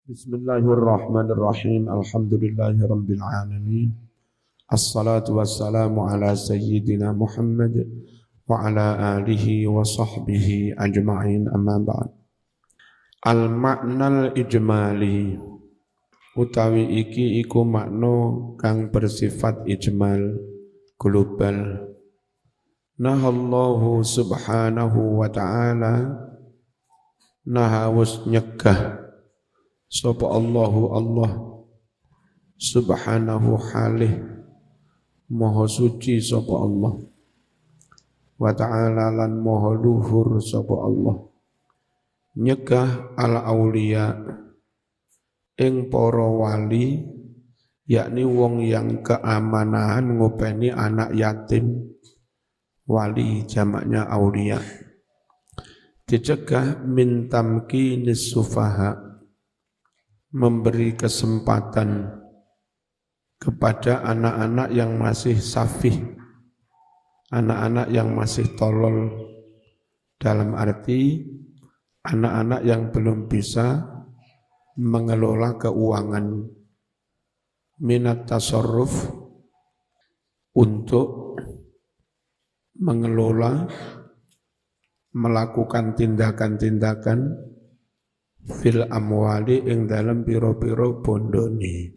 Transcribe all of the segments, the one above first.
Bismillahirrahmanirrahim. Alhamdulillahirabbil alamin. Assalatu wassalamu ala sayyidina Muhammad wa ala alihi wa sahbihi ajma'in, amma ba'd. Al-ma'nal ijmali utawi iki iku makna kang bersifat ijmal global. Nahallahu subhanahu wa ta'ala nahawus nyegah sapa Allahu Allah subhanahu halih maha suci sapa Allah wa ta'ala lan maha luhur sapa Allah nyegah al auliya ing para wali, yakni wong yang keamanahan ngopeni anak yatim. Wali jamaknya auliya. Dicegah min tamkinis sufaha, memberi kesempatan kepada anak-anak yang masih safih, anak-anak yang masih tolol, dalam arti anak-anak yang belum bisa mengelola keuangan, minat tasarruf, untuk mengelola, melakukan tindakan-tindakan fil amwali ing dalam piro-piro bondoni.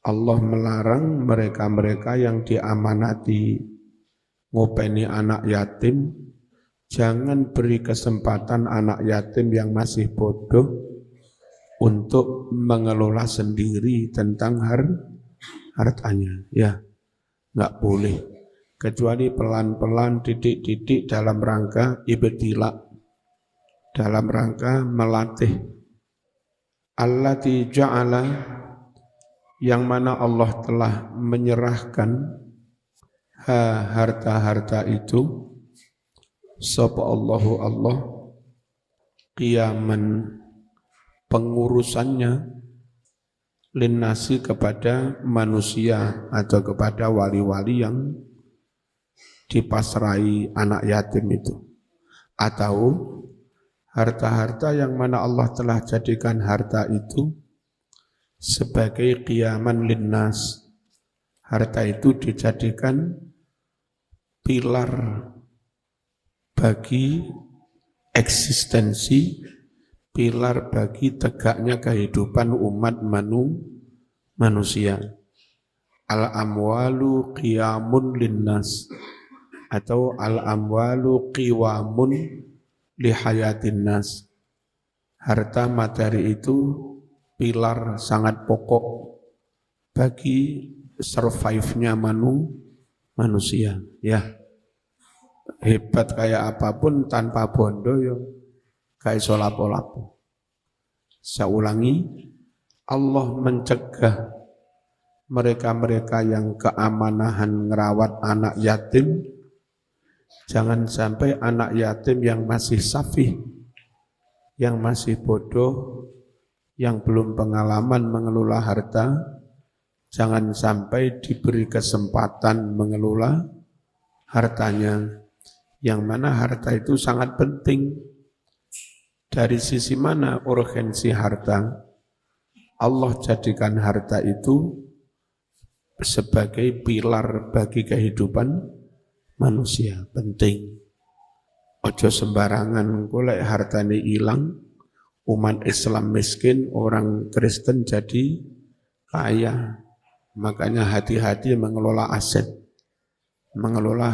Allah melarang mereka-mereka yang diamanati ngopeni anak yatim, jangan beri kesempatan anak yatim yang masih bodoh untuk mengelola sendiri tentang hartanya. Ya, nggak boleh. Kecuali pelan-pelan, didik-didik dalam rangka ibtila, dalam rangka melatih. Allati ja'ala, yang mana Allah telah menyerahkan harta-harta itu, sapa Allahu Allah, qiyaman, pengurusannya, linnasi, kepada manusia atau kepada wali-wali yang dipasrai anak yatim itu, atau harta-harta yang mana Allah telah jadikan harta itu sebagai qiyaman linnas. Harta itu dijadikan pilar bagi eksistensi, pilar bagi tegaknya kehidupan umat manusia. Al-amwalu qiyamun linnas, atau al-amwalu qiwamun lihayatin nas. Harta materi itu pilar sangat pokok bagi survive-nya manusia. Ya, hebat kayak apapun tanpa bondo yo kayak solapo-lapo. Saya ulangi, Allah mencegah mereka-mereka yang keamanahan ngerawat anak yatim. Jangan sampai anak yatim yang masih safih, yang masih bodoh, yang belum pengalaman mengelola harta, jangan sampai diberi kesempatan mengelola hartanya. Yang mana harta itu sangat penting. Dari sisi mana urgensi harta? Allah jadikan harta itu sebagai pilar bagi kehidupan manusia, penting. Ojo sembarangan golek hartane ilang, umat Islam miskin, orang Kristen jadi kaya. Makanya hati-hati mengelola aset, mengelola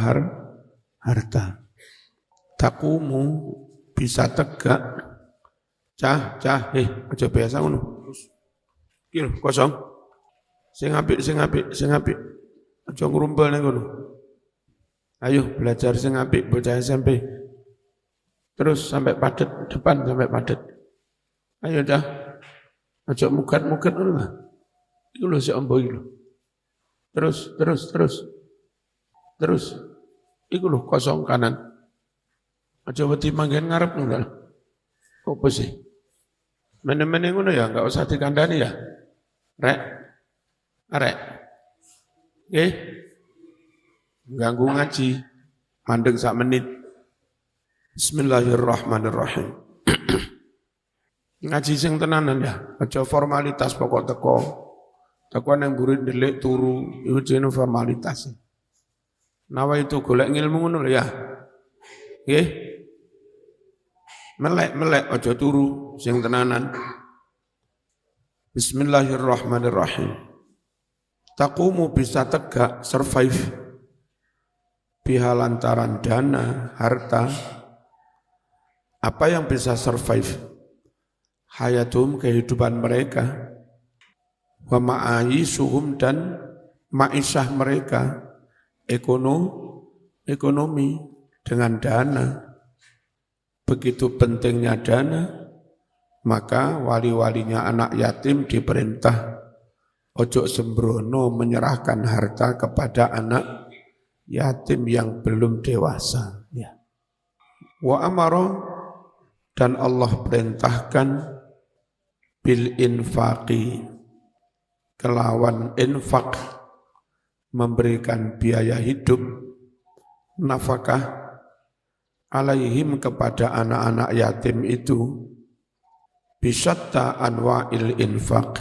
harta. Takumu, bisa tegak. Aja biasa ngono. Iki kosong. Sing apik. Aja ngrumpel nang ngono. Ayo belajar sing apik bocah SMP. Terus sampai padet, depan sampai padet. Ayo dah. Aja mukat-mukat ngono lah. Iku lho sik ombo iki lho. Terus. Iku lho kosong kanan. Aja wedi manggen ngarep ngono. Opo sih? Mene-mene ngono ya, enggak usah dikandani ya. Arek. Nggih. Ganggu ngaji, mandeg sak menit. Bismillahirrahmanirrahim. Ngaji sing tenanan ya, aja formalitas pokok teko. Teko nang murid ndelik turu, iku jenenge formalitas. Nawa itu golek ngilmu ngono lho ya. Nggih. Melek aja turu sing tenanan. Bismillahirrahmanirrahim. Taqumu bisa tegak survive biha lantaran dana, harta. Apa yang bisa survive? Hayatum kehidupan mereka, wa ma'ayisuhum dan ma'isyah mereka, ekonomi dengan dana. Begitu pentingnya dana, maka wali-walinya anak yatim diperintah ojo sembrono menyerahkan harta kepada anak yatim yang belum dewasa. Ya. Wa amara dan Allah perintahkan bil infaqi kelawan infak memberikan biaya hidup nafkah alaihim kepada anak-anak yatim itu bisyatta anwa'il infaq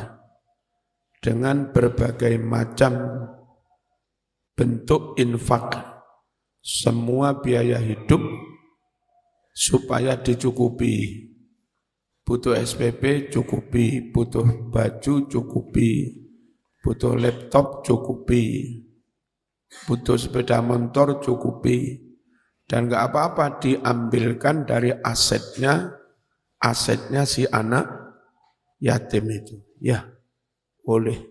dengan berbagai macam bentuk infak semua biaya hidup supaya dicukupi. Butuh SPP cukupi, butuh baju cukupi, butuh laptop cukupi, butuh sepeda motor cukupi, dan enggak apa-apa diambilkan dari asetnya si anak yatim itu. Ya, boleh.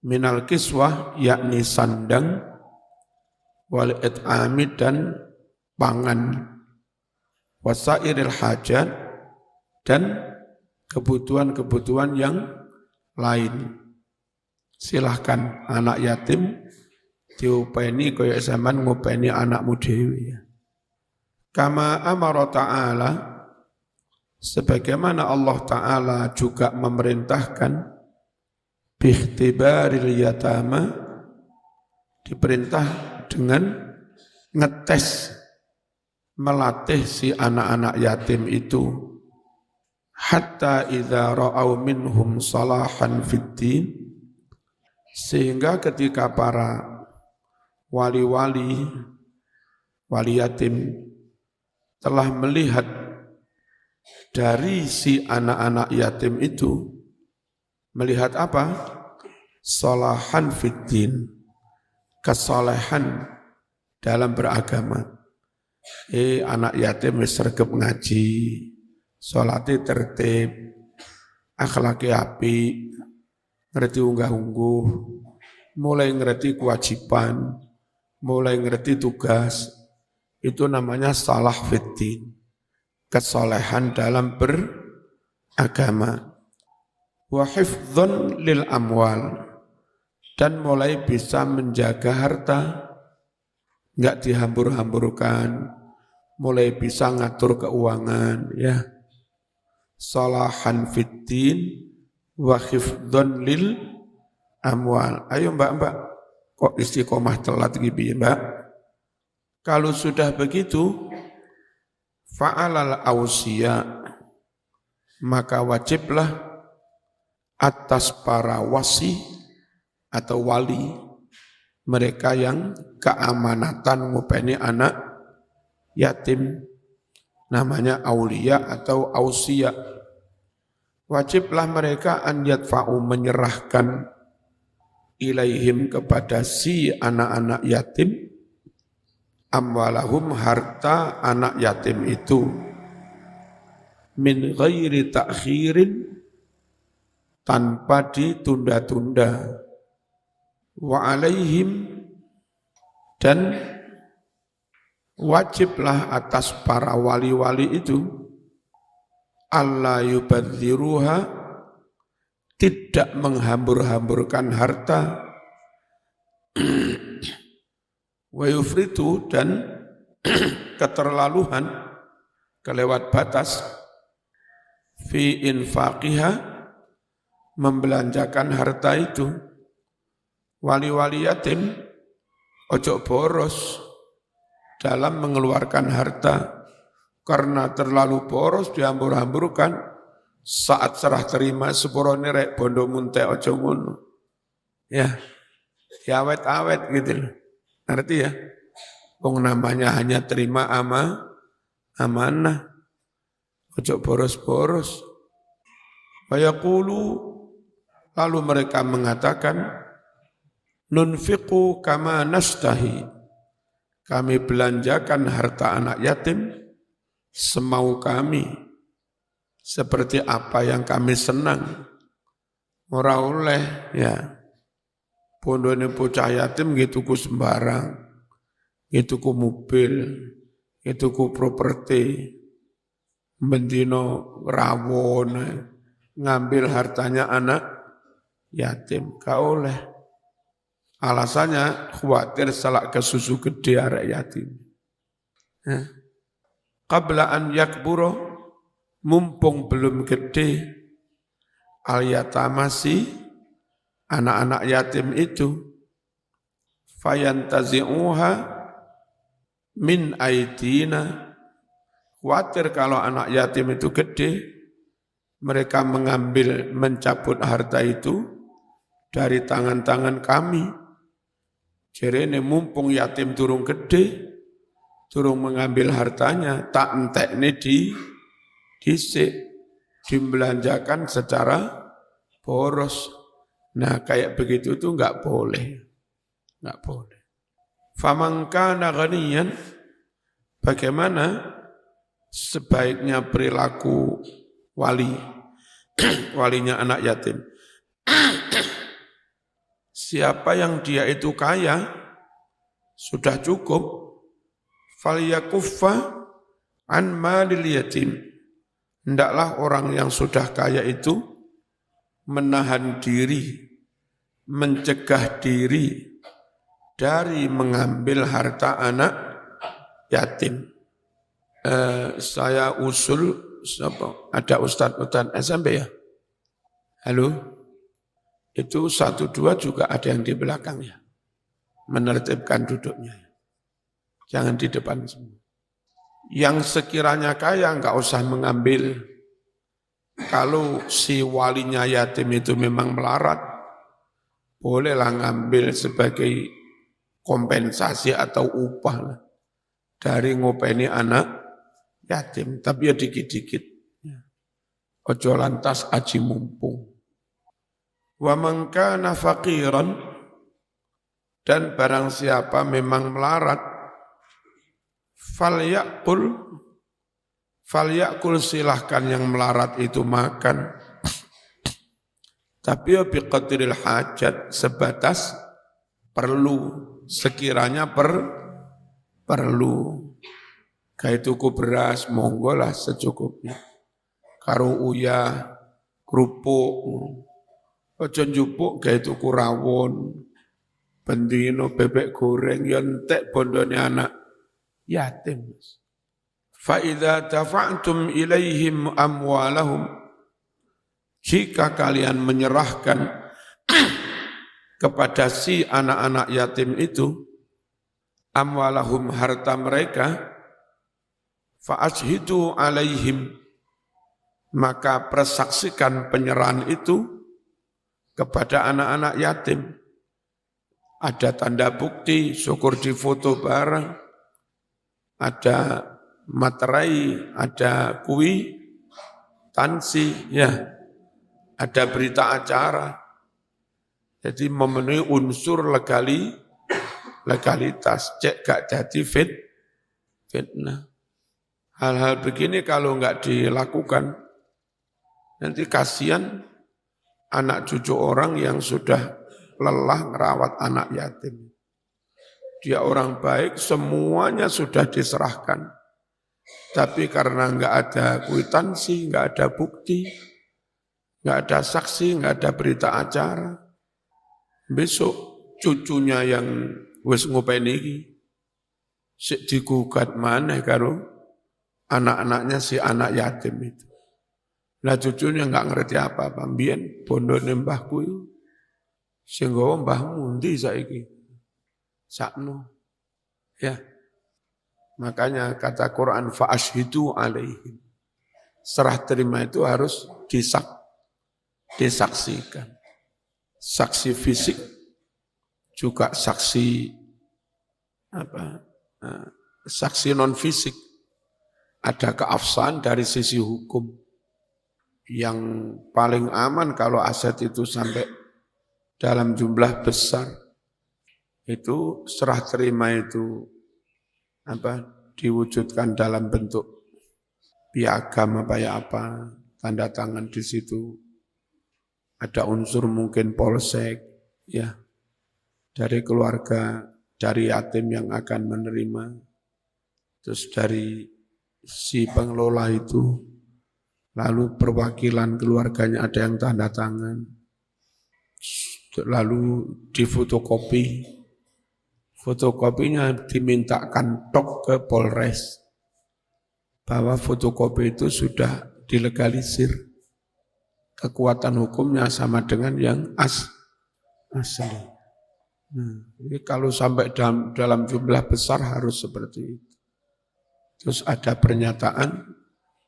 Minal kiswah yakni sandang, wal it'ami dan pangan, wasairil hajat dan kebutuhan-kebutuhan yang lain. Silahkan anak yatim diupeni kaya zaman ngupeni anakmu dewi. Kama amara ta'ala, sebagaimana Allah Ta'ala juga memerintahkan bikhtibaril yatama, diperintah dengan ngetes, melatih si anak-anak yatim itu hatta idza ra'au minhum salahan fiddin, sehingga ketika para wali yatim telah melihat dari si anak-anak yatim itu, melihat apa? Salahan fiddin, kesalehan dalam beragama. Anak yatim wis sregep ngaji, salate tertib, akhlake apik, ngerti unggah-ungguh, mulai ngerti kewajiban, mulai ngerti tugas, itu namanya salah fiddin, kesalehan dalam beragama. Wa hifdzun lil amwal, dan mulai bisa menjaga harta, enggak dihambur-hamburkan, mulai bisa ngatur keuangan, ya. Salahan fiddin wa hifdzun lil amwal. Ayo mbak, kok istiqomah telat gitu mbak? Kalau sudah begitu, fa'alal ausiya, maka wajiblah atas para wasi atau wali, mereka yang keamanatan ngupeni anak yatim, namanya aulia atau ausia. Wajiblah mereka an yadfa'u, menyerahkan ilaihim kepada si anak-anak yatim, amwalahum, harta anak yatim itu, min ghairi ta'khirin, tanpa ditunda-tunda, wa alaihim, dan wajiblah atas para wali-wali itu alla yubadziruha, tidak menghambur-hamburkan harta, wa yufritu, dan keterlaluan, kelewat batas, fi infaqiha, membelanjakan harta itu. Wali-wali yatim ojo boros dalam mengeluarkan harta, karena terlalu boros dihambur-hamburkan, saat serah terima sepurone rek bondo muntek aja ngono. Ya, ya awet-awet gitu loh. Ngerti ya? Wong namanya hanya terima amanah. Ojo boros-boros. Fayaqulu, lalu mereka mengatakan, nunfiqu kama nastahi. Kami belanjakan harta anak yatim semau kami, seperti apa yang kami senang. Ora oleh ya. Pondone bocah yatim gitu ku sembarang. Gitu ku mobil, gitu ku properti. Bendino rawon, ngambil hartanya anak yatim, gak oleh. Alasannya khawatir salak ke susu gede arek yatim. Qabla an yakburo, mumpung belum gede, al yatamasi, anak-anak yatim itu, fayantazi'uha min aidina. Khawatir kalau anak yatim itu gede, mereka mencabut harta itu dari tangan-tangan kami. Jerene mumpung yatim durung gede, durung mengambil hartanya, tak entekne disik, dibelanjakan secara boros. Nah kayak begitu itu enggak boleh. Enggak boleh. Faman kana ghaniyan, bagaimana sebaiknya perilaku wali, walinya anak yatim. Siapa yang dia itu kaya, sudah cukup, falyakuffa an malil yatim. Hendaklah orang yang sudah kaya itu menahan diri, mencegah diri dari mengambil harta anak yatim. Saya usul, ada Ustadz SMP ya? Halo? Itu 1, 2 juga ada yang di belakangnya. Menertibkan duduknya. Jangan di depan semua. Yang sekiranya kaya enggak usah mengambil. Kalau si walinya yatim itu memang melarat, bolehlah ngambil sebagai kompensasi atau upah dari ngopeni anak yatim, tapi ya dikit-dikit. Ojo lantas aji mumpung. Wa man kana faqiran, dan barang siapa memang melarat, falyakul silahkan yang melarat itu makan. Tapi ya biqadril hajat, sebatas perlu, sekiranya perlu. Kayak tuku beras, monggo lah secukupnya. Karo uyah, kerupuk, ojo njupuk kayak tuku rawon, bendino, bebek goreng, yentek bondone anak yatim. Fa idza dafa'tum ilaihim amwalahum, jika kalian menyerahkan kepada si anak-anak yatim itu, amwalahum harta mereka, fa'ashhidu alaihim, maka persaksikan penyerahan itu kepada anak-anak yatim. Ada tanda bukti, syukur di foto bareng, ada materai, ada tansi, ya, ada berita acara. Jadi memenuhi unsur legalitas, cek gak jadi fitnah. Hal-hal begini kalau enggak dilakukan, nanti kasihan anak cucu orang yang sudah lelah merawat anak yatim. Dia orang baik, semuanya sudah diserahkan. Tapi karena enggak ada kwitansi, enggak ada bukti, enggak ada saksi, enggak ada berita acara, besok cucunya yang wis ngopeni iki sik digugat maneh karo anak-anaknya si anak yatim itu. Lah cucunya enggak ngerti apa-apa, mbiyen bondone mbahku itu sing nggawa mbahmu ndi saiki? Sakno. Ya. Makanya kata Quran fa'ashhidu alaihim. serah terima itu harus disaksikan. Saksi fisik juga saksi non fisik. Ada keabsahan dari sisi hukum. Yang paling aman kalau aset itu sampai dalam jumlah besar, itu serah terima itu diwujudkan dalam bentuk piagam tanda tangan di situ. Ada unsur mungkin polsek, ya, dari keluarga, dari yatim yang akan menerima, terus dari si pengelola itu, lalu perwakilan keluarganya ada yang tanda tangan, lalu difotokopi, fotokopinya dimintakan tok ke Polres, bahwa fotokopi itu sudah dilegalisir. Kekuatan hukumnya sama dengan yang asli. Jadi kalau sampai dalam jumlah besar harus seperti itu. Terus ada pernyataan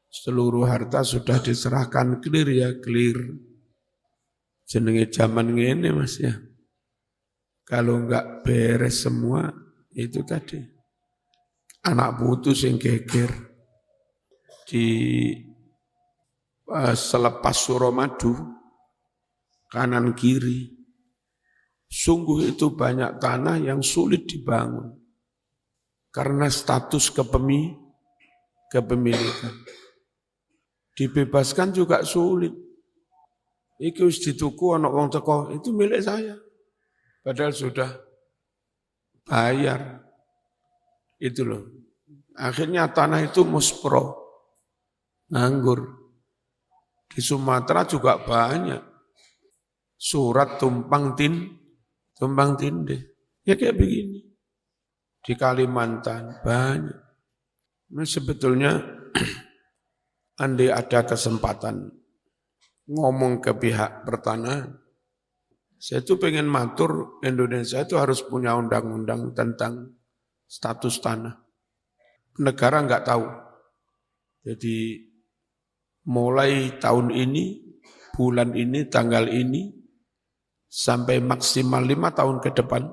seluruh harta sudah diserahkan, clear ya, clear. Jenenge zaman ngene Mas ya. Kalau enggak beres semua itu tadi. Anak putus yang geger di selepas Suramadu, kanan kiri, sungguh itu banyak tanah yang sulit dibangun karena status kepemilikan. Dibebaskan juga sulit. Iki wis dituku ana wong teko, itu milik saya. Padahal sudah bayar. Itu loh. Akhirnya tanah itu muspro, nganggur. Di Sumatera juga banyak surat tumpang tindih. Ya kayak begini. Di Kalimantan banyak. Ini sebetulnya andai ada kesempatan ngomong ke pihak pertanahan, saya tuh pengen matur Indonesia itu harus punya undang-undang tentang status tanah. Negara nggak tahu. Jadi mulai tahun ini, bulan ini, tanggal ini, sampai maksimal 5 tahun ke depan,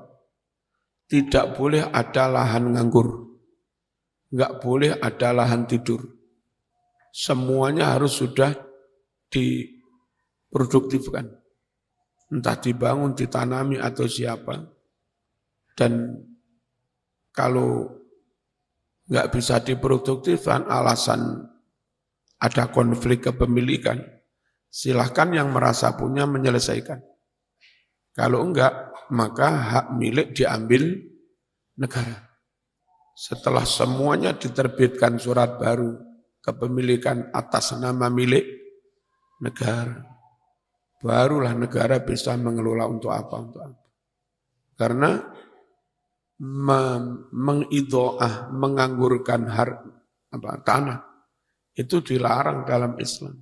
tidak boleh ada lahan nganggur. Enggak boleh ada lahan tidur. Semuanya harus sudah diproduktifkan. Entah dibangun, ditanami atau siapa. Dan kalau enggak bisa diproduktifkan, alasan ada konflik kepemilikan, silahkan yang merasa punya menyelesaikan. Kalau enggak, maka hak milik diambil negara. Setelah semuanya diterbitkan surat baru kepemilikan atas nama milik negara, barulah negara bisa mengelola untuk apa. Karena menganggurkan tanah, itu dilarang dalam Islam.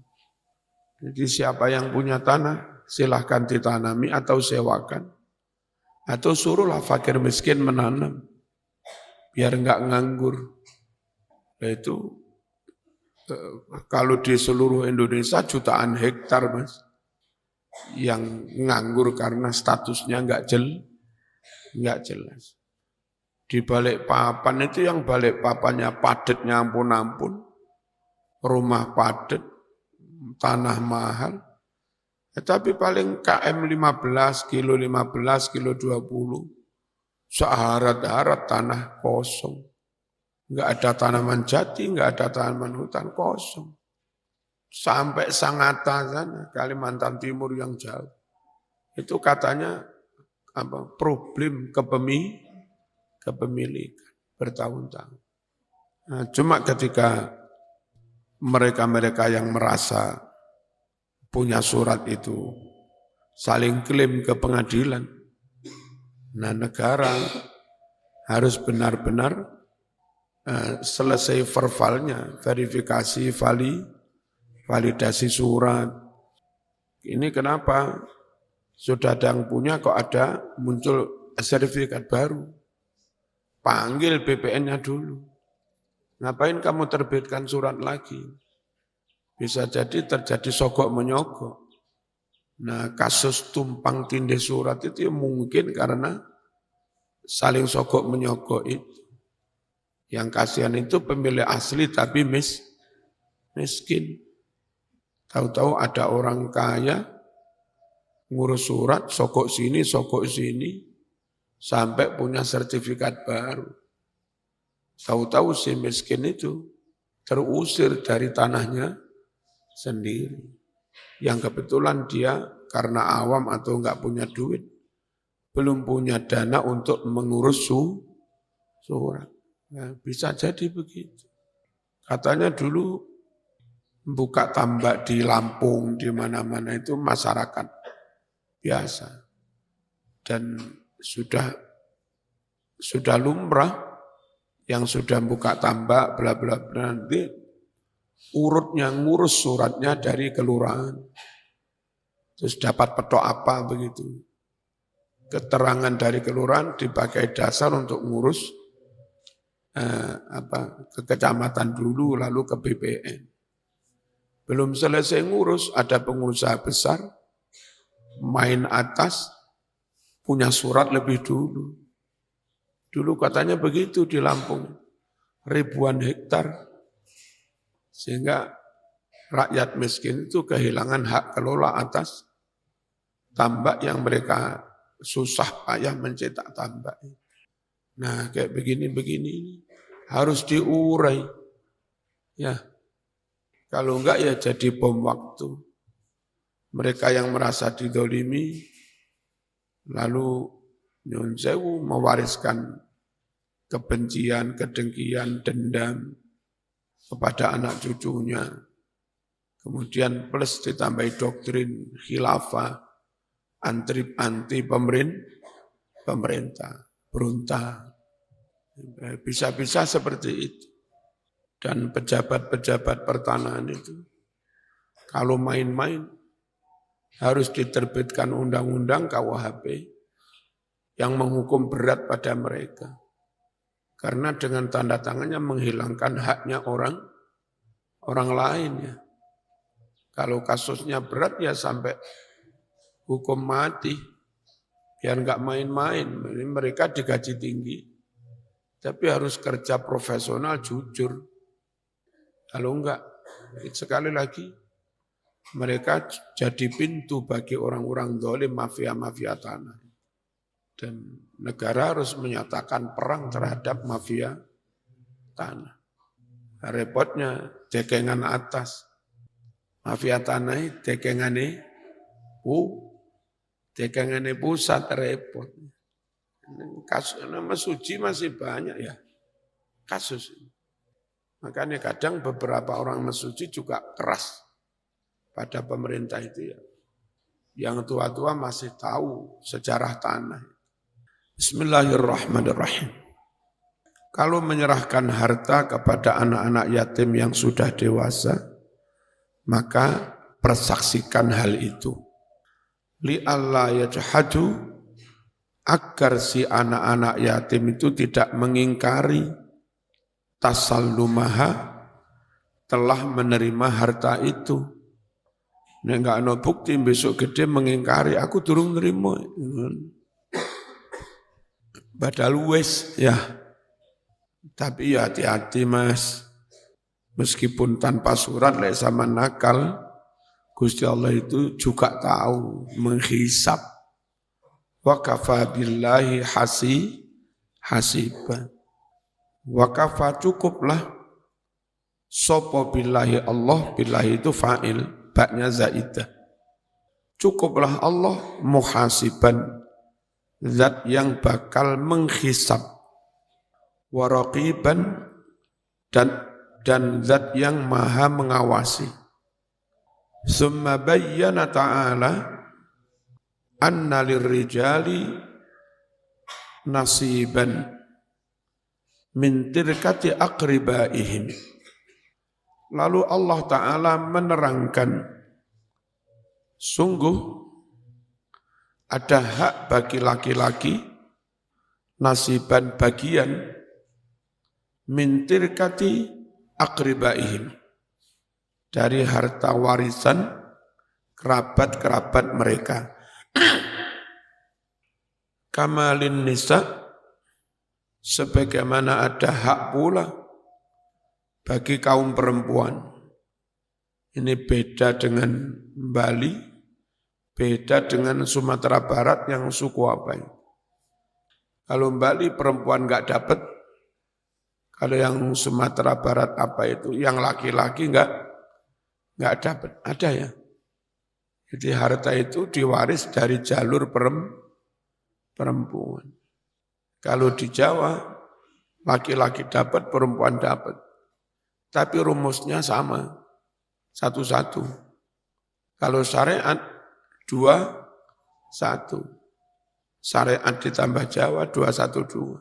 Jadi siapa yang punya tanah, silahkan ditanami atau sewakan. Atau suruhlah fakir miskin menanam, biar enggak nganggur. Itu kalau di seluruh Indonesia jutaan hektar Mas, yang nganggur karena statusnya enggak jelas. Di Balikpapan itu yang Balikpapannya padatnya ampun-ampun, rumah padat, tanah mahal, tapi paling KM 15, kilo 20, seharat-harat tanah kosong. Enggak ada tanaman jati, enggak ada tanaman hutan, kosong. Sampai Sangatta sana, Kalimantan Timur yang jauh. Itu katanya problem kepemilikan bertahun-tahun. Nah, cuma ketika mereka-mereka yang merasa punya surat itu saling klaim ke pengadilan. Nah, negara harus benar-benar selesai verbalnya, verifikasi, validasi surat. Ini kenapa sudah ada yang punya kok ada muncul sertifikat baru. Panggil BPN-nya dulu. Ngapain kamu terbitkan surat lagi? Bisa jadi terjadi sogok menyogok. Nah, kasus tumpang tindih surat itu ya mungkin karena saling sogok menyogok itu. Yang kasihan itu pemilih asli tapi miskin. Tahu-tahu ada orang kaya ngurus surat, sogok sini, sampai punya sertifikat baru. Tahu-tahu si miskin itu terusir dari tanahnya sendiri. Yang kebetulan dia karena awam atau enggak punya duit, belum punya dana untuk mengurus surat. Nah, bisa jadi begitu. Katanya dulu buka tambak di Lampung, di mana-mana itu masyarakat biasa. Dan sudah lumrah yang sudah buka tambak bla bla bla nanti urutnya ngurus suratnya dari kelurahan. Terus dapat petok apa begitu. Keterangan dari kelurahan dipakai dasar untuk ngurus ke kecamatan dulu lalu ke BPN. Belum selesai ngurus ada pengusaha besar main atas punya surat lebih dulu. Dulu katanya begitu di Lampung, ribuan hektar. Sehingga rakyat miskin itu kehilangan hak kelola atas tambak yang mereka susah payah mencetak tambak. Nah, kayak begini harus diurai. Ya, kalau enggak ya jadi bom waktu. Mereka yang merasa didolimi, lalu nyun sewu mewariskan kebencian, kedengkian, dendam kepada anak cucunya. Kemudian plus ditambahi doktrin khilafah, anti pemerintah, berontak. Bisa-bisa seperti itu. Dan pejabat-pejabat pertanahan itu, kalau main-main, harus diterbitkan undang-undang KUHP yang menghukum berat pada mereka. Karena dengan tanda tangannya menghilangkan haknya orang lain ya. Kalau kasusnya berat ya sampai hukum mati. Biar enggak main-main, mereka digaji tinggi. Tapi harus kerja profesional, jujur. Kalau enggak, sekali lagi, mereka jadi pintu bagi orang-orang zalim, mafia-mafia tanah. Dan negara harus menyatakan perang terhadap mafia tanah. Repotnya, cekengan atas. Mafia tanah, cekengane pusat repot. Kasus nama suci masih banyak ya, kasus. Makanya kadang beberapa orang mesuci juga keras pada pemerintah itu ya. Yang tua-tua masih tahu sejarah tanah. Bismillahirrahmanirrahim. Kalau menyerahkan harta kepada anak-anak yatim yang sudah dewasa, maka persaksikan hal itu. Li'alla yajhadu, agar si anak-anak yatim itu tidak mengingkari tasallumaha, telah menerima harta itu. Nek enggak ada bukti besok gede mengingkari, aku durung nerima. Badal wis ya. Tapi ya hati-hati Mas. Meskipun tanpa surat lek sama nakal, Gusti Allah itu juga tahu menghisab. Wa kafa billahi hasiba. Wa kafa cukuplah sopo billahi Allah, billahi itu fa'il, baknya zaidah. Cukuplah Allah muhasiban, zat yang bakal menghisab, waraqiban, dan zat yang maha mengawasi. Summa bayyana ta'ala anna lirrijali nasiban min tirkati aqribaihim. Lalu Allah Ta'ala menerangkan, sungguh ada hak bagi laki-laki, nasiban bagian, min tirkati aqribaihim, dari harta warisan kerabat-kerabat mereka. Kamalin nisa, sebagaimana ada hak pula bagi kaum perempuan. Ini beda dengan Bali, beda dengan Sumatera Barat yang suku apa ini. Kalau Bali perempuan nggak dapat, kalau yang Sumatera Barat apa itu, yang laki-laki nggak dapat, ada ya. Jadi harta itu diwaris dari jalur perempuan. Kalau di Jawa, laki-laki dapat, perempuan dapat. Tapi rumusnya sama, satu-satu. Kalau syariat, 2-1. Syariat ditambah Jawa, 2-1-2.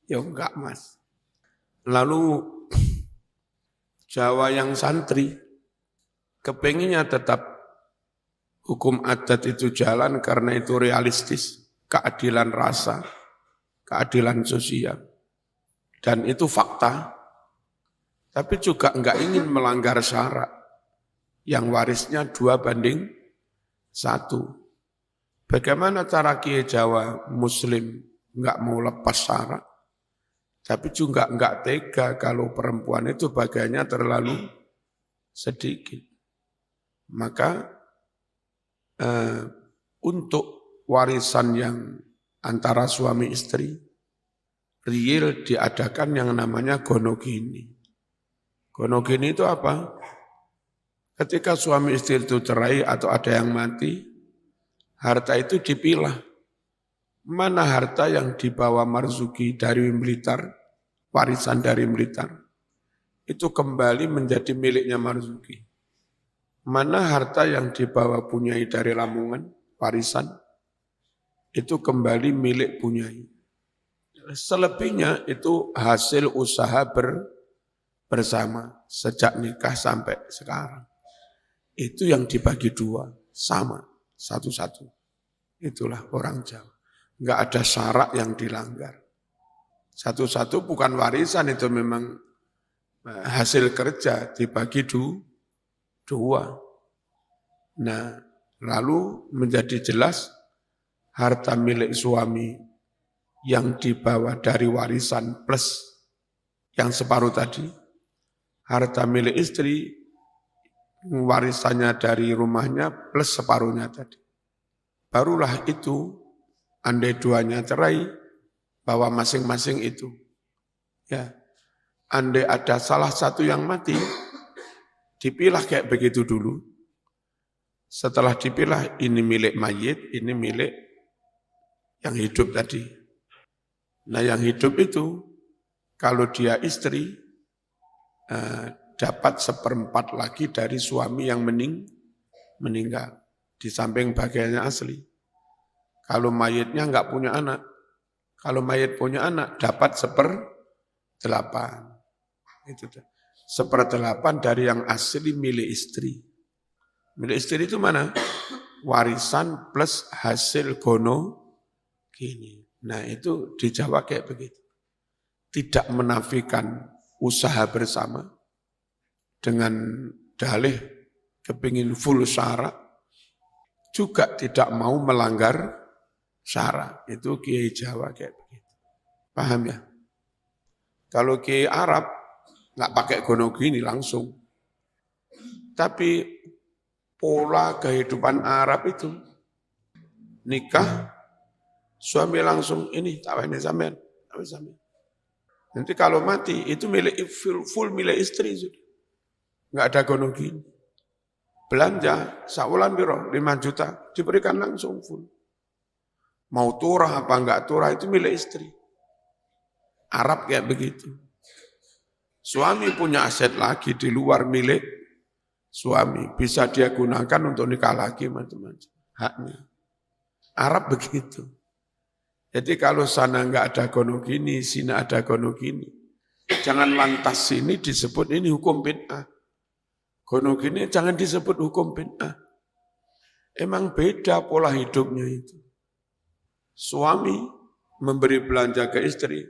Ya enggak mas. Lalu Jawa yang santri, kepenginnya tetap hukum adat itu jalan karena itu realistis, keadilan rasa, keadilan sosial. Dan itu fakta, tapi juga enggak ingin melanggar syarat yang warisnya 2-1. Bagaimana cara Kiai Jawa Muslim enggak mau lepas syarat, tapi juga enggak tega kalau perempuan itu bagiannya terlalu sedikit. Maka untuk warisan yang antara suami istri, real diadakan yang namanya gonogini. Gonogini itu apa? Ketika suami istri itu cerai atau ada yang mati, harta itu dipilah. Mana harta yang dibawa Marzuki dari Blitar, warisan dari Blitar, itu kembali menjadi miliknya Marzuki. Mana harta yang dibawa Punyai dari Lamongan, warisan, itu kembali milik Punyai. Selebihnya itu hasil usaha bersama sejak nikah sampai sekarang. Itu yang dibagi 2, sama, 1-1. Itulah orang Jawa. Enggak ada syarat yang dilanggar. 1-1 bukan warisan, itu memang hasil kerja dibagi 2. Nah, lalu menjadi jelas harta milik suami yang dibawa dari warisan plus yang separuh tadi, harta milik istri warisannya dari rumahnya plus separuhnya tadi. Barulah itu, andai duanya cerai, bahwa masing-masing itu. Ya, andai ada salah satu yang mati, dipilah kayak begitu dulu. Setelah dipilah, ini milik mayit, ini milik yang hidup tadi. Nah yang hidup itu, kalau dia istri, dapat 1/4 lagi dari suami yang meninggal, di samping bagiannya asli. Kalau mayitnya enggak punya anak, kalau mayit punya anak, dapat 1/8. Itu 1/8 dari yang asli milik istri. Milik istri itu mana? Warisan plus hasil gini. Nah itu di Jawa kayak begitu. Tidak menafikan usaha bersama dengan dalih kepingin full syarat, juga tidak mau melanggar syarat. Itu Kiai Jawa kayak begitu. Paham ya? Kalau Kiai Arab nggak pakai gonogini langsung. Tapi pola kehidupan Arab itu nikah, suami langsung ini ini sampean. Nanti kalau mati itu milik full milik istri sudah. Enggak ada gonogini. Belanja saulan biro 5 juta diberikan langsung full. Mau turah apa enggak turah itu milik istri. Arab kayak begitu. Suami punya aset lagi di luar milik suami, bisa dia gunakan untuk nikah lagi macam-macam haknya. Arab begitu. Jadi kalau sana enggak ada gonogini, sini ada gonogini. Jangan lantas sini disebut ini hukum bid'ah. Gonogini jangan disebut hukum bid'ah. Emang beda pola hidupnya itu. Suami memberi belanja ke istri,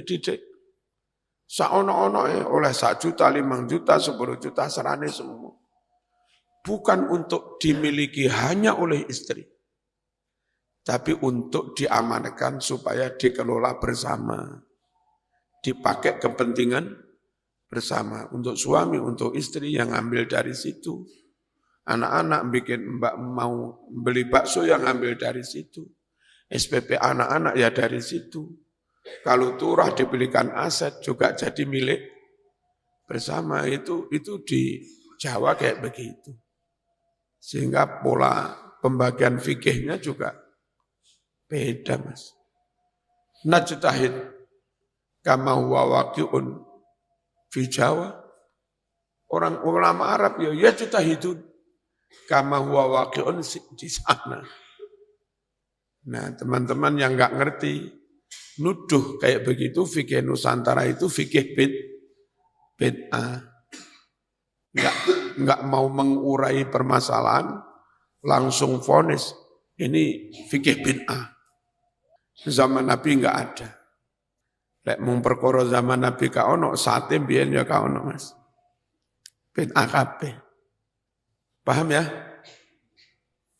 didik. Saono-ono oleh 1 juta, 5 juta, 10 juta, serane semua. Bukan untuk dimiliki hanya oleh istri, tapi untuk diamankan supaya dikelola bersama. Dipakai kepentingan bersama. Untuk suami, untuk istri yang ambil dari situ. Anak-anak bikin mbak mau beli bakso yang ambil dari situ. SPP anak-anak ya dari situ. Kalau turah dibelikan aset juga jadi milik bersama. Itu di Jawa kayak begitu. Sehingga pola pembagian fikihnya juga beda, Mas. Najtahid kama huwa waqi'un fi Jawa. Orang ulama Arab ya jtahidun kama huwa waqi'un di sana. Nah, teman-teman yang enggak ngerti nuduh kayak begitu fikih Nusantara itu fikih bid'ah. Enggak mau mengurai permasalahan, langsung vonis ini fikih bid'ah. Zaman Nabi enggak ada. Lek mung perkara zaman Nabi ka ono, sate biyen ya ka ono, Mas. Bid'ah kabeh. Paham ya?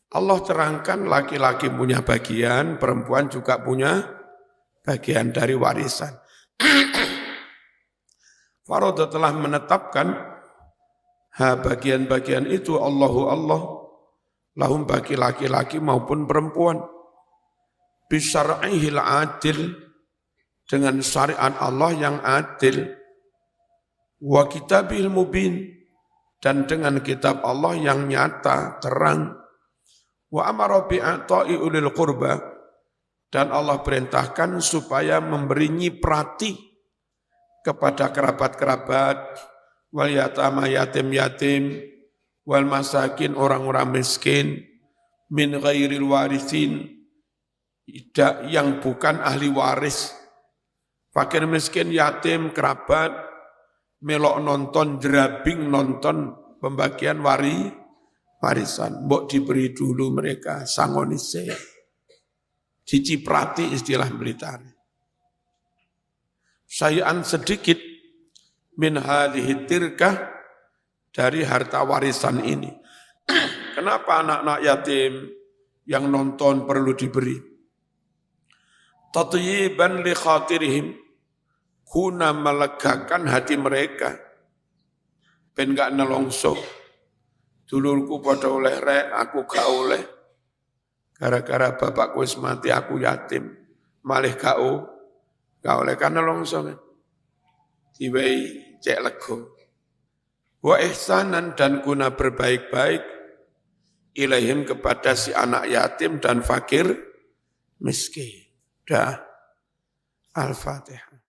Allah terangkan laki-laki punya bagian, perempuan juga punya bagian dari warisan. Faroda telah menetapkan bagian-bagian itu Allah lahum bagi laki-laki maupun perempuan bisyar'ihil adil dengan syariat Allah yang adil wa kitabil mubin dan dengan kitab Allah yang nyata terang wa amara bi'ata'i ulil qurba dan Allah perintahkan supaya memberi nyiprati kepada kerabat-kerabat wal yatama yatim-yatim wal masakin orang-orang miskin min ghairil warisin yang bukan ahli waris. Fakir miskin yatim kerabat melok nonton drabing nonton pembagian warisan mbok diberi dulu mereka sangonise diciprati istilah militer. Sayaan sedikit min hadhihi tirkah dari harta warisan ini. Kenapa anak-anak yatim yang nonton perlu diberi? Tatyiban li khatirihim, guna melegakan hati mereka. Ben gak nelongso. Dulurku pada oleh rek, aku gak oleh. Gara-gara bapakku wis mati aku yatim. Malih gak oleh karena nelongso kan. Diwei cek lego. Wa ihsanan dan guna berbaik-baik ilaihim kepada si anak yatim dan fakir miskin. Dah. Al-Fatihah.